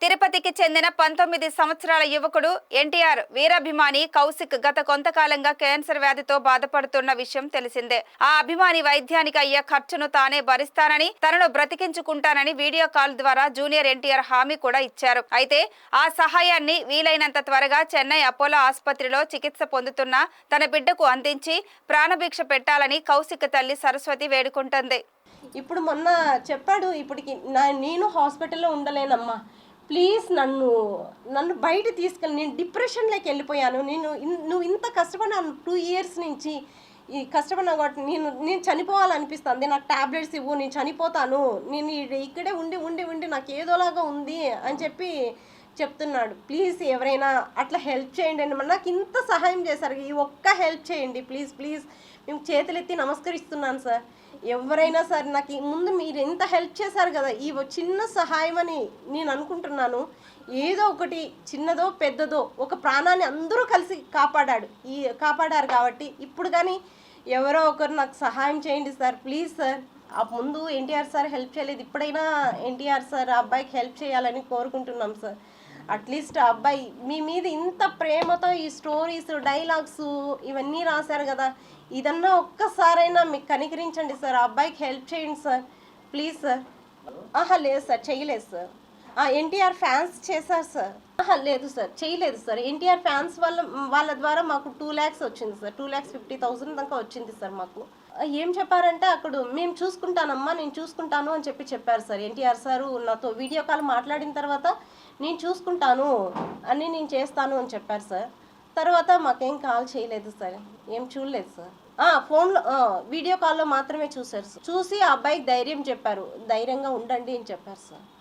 తిరుపతికి చెందిన 19 సంవత్సరాల యువకుడు ఎన్టీఆర్ వీరాభిమాని కౌశిక్ గత కొంతకాలంగా క్యాన్సర్ వ్యాధితో బాధపడుతున్న విషయం తెలిసిందే. ఆ అభిమాని వైద్యానికి అయ్యే ఖర్చును తానే భరిస్తానని, తనను బ్రతికించుకుంటానని వీడియో కాల్ ద్వారా జూనియర్ ఎన్టీఆర్ హామీ కూడా ఇచ్చారు. అయితే ఆ సహాయాన్ని వీలైనంత త్వరగా చెన్నై అపోలో ఆసుపత్రిలో చికిత్స పొందుతున్న తన బిడ్డకు అందించి ప్రాణభిక్ష పెట్టాలని కౌశిక్ తల్లి సరస్వతి వేడుకుంటుంది. ఇప్పుడు మొన్న చెప్పాడు, ఇప్పటికి నేను హాస్పిటల్లో ఉండలేనమ్మా, ప్లీజ్ నన్ను బయట తీసుకెళ్ళి, నేను డిప్రెషన్లోకి వెళ్ళిపోయాను, నువ్వు ఇంత కష్టపడినాను 2 years నుంచి ఈ కష్టపడినా కాబట్టి నేను చనిపోవాలనిపిస్తుంది, నాకు ట్యాబ్లెట్స్ ఇవ్వు, నేను చనిపోతాను, నేను ఇక్కడే ఉండి ఉండి ఉండి నాకు ఏదోలాగా ఉంది అని చెప్పి చెప్తున్నాడు. ప్లీజ్ ఎవరైనా అట్లా హెల్ప్ చేయండి అని, నాకు ఇంత సహాయం చేశారు, ఈ ఒక్క హెల్ప్ చేయండి ప్లీజ్ ప్లీజ్, మేము చేతులెత్తి నమస్కరిస్తున్నాను సార్. ఎవరైనా సరే నాకు ముందు మీరు ఎంత హెల్ప్ చేశారు కదా, ఈ చిన్న సహాయం అని నేను అనుకుంటున్నాను. ఏదో ఒకటి చిన్నదో పెద్దదో ఒక ప్రాణాన్ని అందరూ కలిసి కాపాడారు కాబట్టి ఇప్పుడు కానీ ఎవరో ఒకరు నాకు సహాయం చేయండి సార్, ప్లీజ్ సార్. ఆ ముందు ఎన్టీఆర్ సార్ హెల్ప్ చేయలేదు, ఇప్పుడైనా ఎన్టీఆర్ సార్ ఆ అబ్బాయికి హెల్ప్ చేయాలని కోరుకుంటున్నాం సార్. అట్లీస్ట్ ఆ అబ్బాయి మీ మీద ఇంత ప్రేమతో ఈ స్టోరీస్ డైలాగ్స్ ఇవన్నీ రాశారు కదా, ఇదన్నా ఒక్కసారైనా మీకు కనికరించండి సార్, ఆ అబ్బాయికి హెల్ప్ చేయండి సార్ ప్లీజ్ సార్. లేదు సార్, చేయలేదు సార్. ఎన్టీఆర్ ఫ్యాన్స్ చేశారు సార్. లేదు సార్, చేయలేదు సార్. ఎన్టీఆర్ ఫ్యాన్స్ వాళ్ళ ద్వారా మాకు 2 lakhs వచ్చింది సార్, 2,50,000 దాకా వచ్చింది సార్. మాకు ఏం చెప్పారంటే అక్కడ మేము చూసుకుంటానమ్మా, నేను చూసుకుంటాను అని చెప్పారు సార్. ఎన్టీఆర్ సారు నాతో వీడియో కాల్ మాట్లాడిన తర్వాత నేను చూసుకుంటాను అని, నేను చేస్తాను అని చెప్పారు సార్. తర్వాత మాకేం కాల్ చేయలేదు సార్, ఏం చూడలేదు సార్. ఫోన్లో వీడియో కాల్లో మాత్రమే చూశారు సార్. చూసి ఆ అబ్బాయికి ధైర్యం చెప్పారు, ధైర్యంగా ఉండండి అని చెప్పారు సార్.